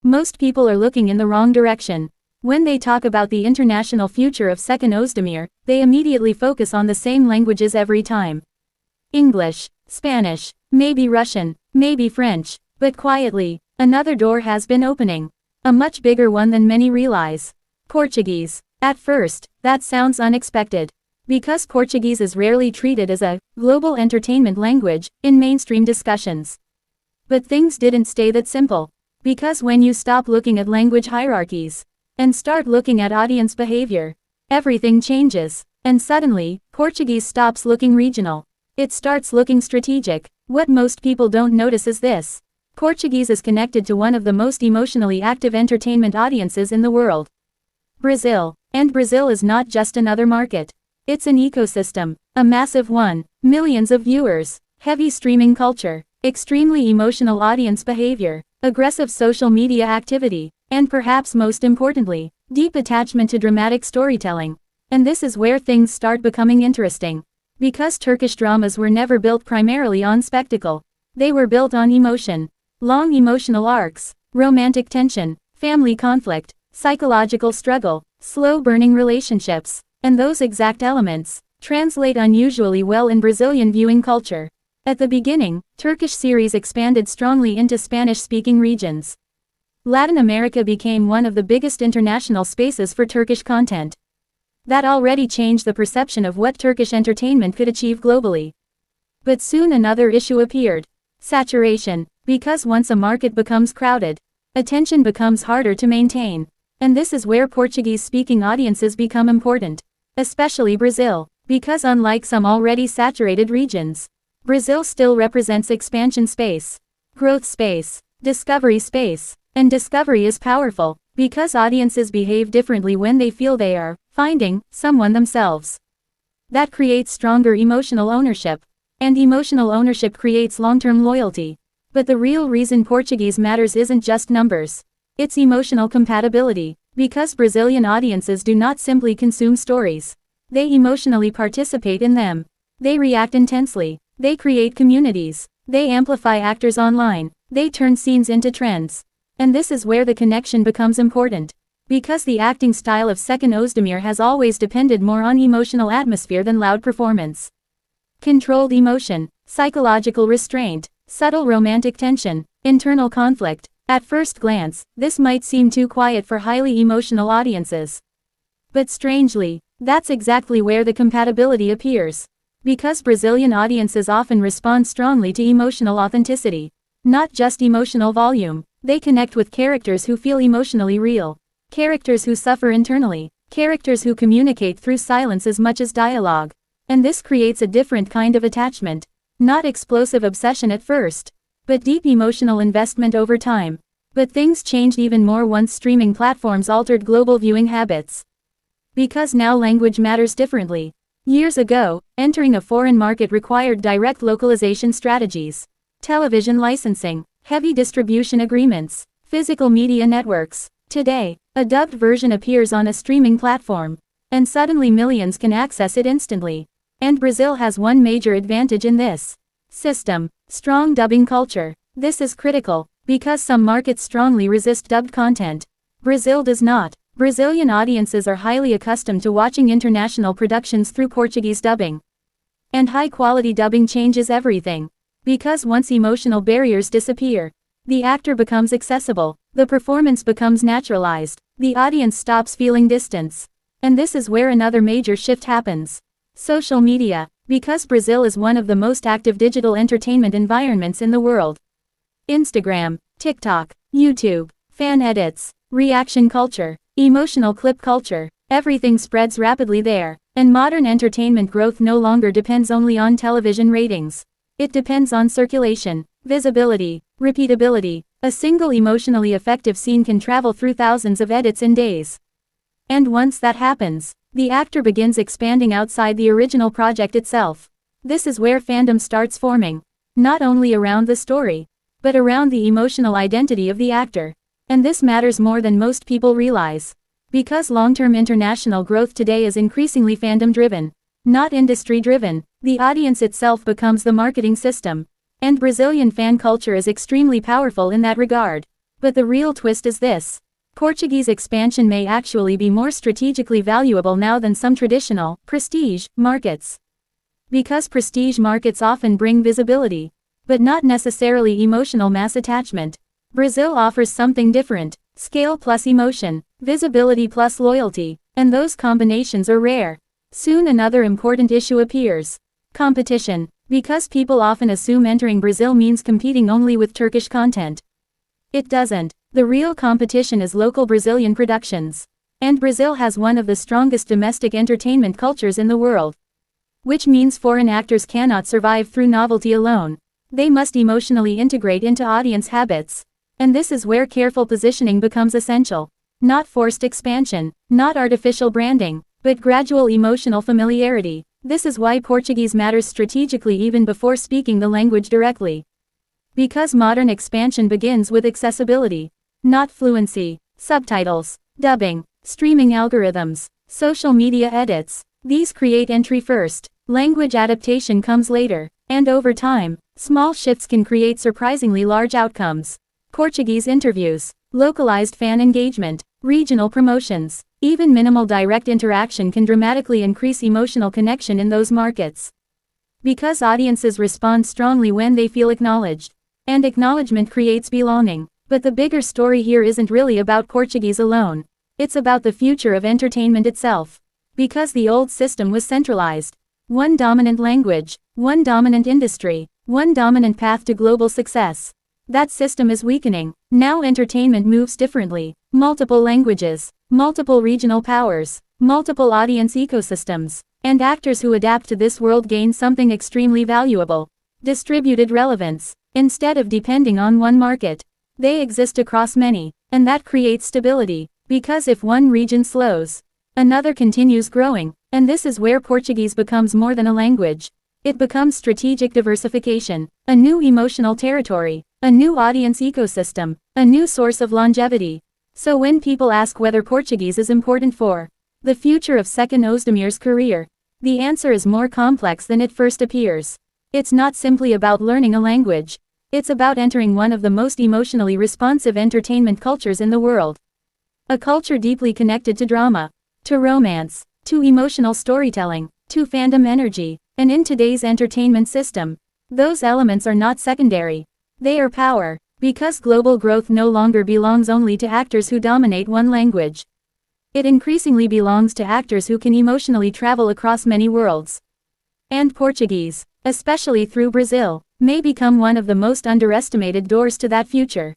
most people are looking in the wrong direction. When they talk about the international future of Seçkin Özdemir, they immediately focus on the same languages every time. English, Spanish, maybe Russian, maybe French, but quietly, another door has been opening. A much bigger one than many realize. Portuguese. At first, that sounds unexpected. Because Portuguese is rarely treated as a global entertainment language in mainstream discussions. But things didn't stay that simple. Because when you stop looking at language hierarchies and start looking at audience behavior, everything changes. And suddenly, Portuguese stops looking regional. It starts looking strategic. What most people don't notice is this. Portuguese is connected to one of the most emotionally active entertainment audiences in the world. Brazil. And Brazil is not just another market. It's an ecosystem. A massive one. Millions of viewers. Heavy streaming culture. Extremely emotional audience behavior. Aggressive social media activity. And perhaps most importantly, deep attachment to dramatic storytelling. And this is where things start becoming interesting. Because Turkish dramas were never built primarily on spectacle. They were built on emotion. Long emotional arcs, romantic tension, family conflict, psychological struggle, slow-burning relationships, and those exact elements translate unusually well in Brazilian viewing culture. At the beginning, Turkish series expanded strongly into Spanish-speaking regions. Latin America became one of the biggest international spaces for Turkish content. That already changed the perception of what Turkish entertainment could achieve globally. But soon another issue appeared. Saturation. Because once a market becomes crowded, attention becomes harder to maintain. And this is where Portuguese-speaking audiences become important. Especially Brazil. Because unlike some already saturated regions, Brazil still represents expansion space, growth space, discovery space. And discovery is powerful, because audiences behave differently when they feel they are finding someone themselves. That creates stronger emotional ownership. And emotional ownership creates long-term loyalty. But the real reason Portuguese matters isn't just numbers. It's emotional compatibility. Because Brazilian audiences do not simply consume stories. They emotionally participate in them. They react intensely. They create communities. They amplify actors online. They turn scenes into trends. And this is where the connection becomes important. Because the acting style of Seçkin Özdemir has always depended more on emotional atmosphere than loud performance. Controlled emotion, psychological restraint, subtle romantic tension, internal conflict. At first glance, this might seem too quiet for highly emotional audiences. But strangely, that's exactly where the compatibility appears. Because Brazilian audiences often respond strongly to emotional authenticity. Not just emotional volume. They connect with characters who feel emotionally real. Characters who suffer internally. Characters who communicate through silence as much as dialogue. And this creates a different kind of attachment. Not explosive obsession at first, but deep emotional investment over time. But things changed even more once streaming platforms altered global viewing habits. Because now language matters differently. Years ago, entering a foreign market required direct localization strategies. Television licensing, heavy distribution agreements, physical media networks. Today, a dubbed version appears on a streaming platform. And suddenly millions can access it instantly. And Brazil has one major advantage in this system: strong dubbing culture. This is critical, because some markets strongly resist dubbed content. Brazil does not. Brazilian audiences are highly accustomed to watching international productions through Portuguese dubbing. And high-quality dubbing changes everything. Because once emotional barriers disappear, the actor becomes accessible, the performance becomes naturalized, the audience stops feeling distance. And this is where another major shift happens. Social media. Because Brazil is one of the most active digital entertainment environments in the world. Instagram, TikTok, YouTube, fan edits, reaction culture, emotional clip culture, everything spreads rapidly there. And modern entertainment growth no longer depends only on television ratings. It depends on circulation, visibility, repeatability. A single emotionally effective scene can travel through thousands of edits in days. And once that happens, the actor begins expanding outside the original project itself. This is where fandom starts forming. Not only around the story, but around the emotional identity of the actor. And this matters more than most people realize. Because long-term international growth today is increasingly fandom-driven, not industry-driven, the audience itself becomes the marketing system. And Brazilian fan culture is extremely powerful in that regard. But the real twist is this. Portuguese expansion may actually be more strategically valuable now than some traditional, prestige, markets. Because prestige markets often bring visibility, but not necessarily emotional mass attachment. Brazil offers something different: scale plus emotion, visibility plus loyalty, and those combinations are rare. Soon another important issue appears: competition. Because people often assume entering Brazil means competing only with Turkish content. It doesn't. The real competition is local Brazilian productions. And Brazil has one of the strongest domestic entertainment cultures in the world. Which means foreign actors cannot survive through novelty alone. They must emotionally integrate into audience habits. And this is where careful positioning becomes essential. Not forced expansion, not artificial branding, but gradual emotional familiarity. This is why Portuguese matters strategically even before speaking the language directly. Because modern expansion begins with accessibility, not fluency. Subtitles, dubbing, streaming algorithms, social media edits. These create entry first. Language adaptation comes later. And over time, small shifts can create surprisingly large outcomes. Portuguese interviews, localized fan engagement, regional promotions, even minimal direct interaction can dramatically increase emotional connection in those markets. Because audiences respond strongly when they feel acknowledged. And acknowledgement creates belonging. But the bigger story here isn't really about Portuguese alone. It's about the future of entertainment itself. Because the old system was centralized. One dominant language, one dominant industry, one dominant path to global success. That system is weakening. Now entertainment moves differently. Multiple languages, multiple regional powers, multiple audience ecosystems. And actors who adapt to this world gain something extremely valuable: distributed relevance. Instead of depending on one market, they exist across many. And that creates stability. Because if one region slows, another continues growing. And this is where Portuguese becomes more than a language. It becomes strategic diversification, a new emotional territory, a new audience ecosystem, a new source of longevity. So when people ask whether Portuguese is important for the future of Seçkin Özdemir's career, the answer is more complex than it first appears. It's not simply about learning a language. It's about entering one of the most emotionally responsive entertainment cultures in the world. A culture deeply connected to drama, to romance, to emotional storytelling, to fandom energy. And in today's entertainment system, those elements are not secondary. They are power. Because global growth no longer belongs only to actors who dominate one language. It increasingly belongs to actors who can emotionally travel across many worlds. And Portuguese, especially through Brazil, may become one of the most underestimated doors to that future.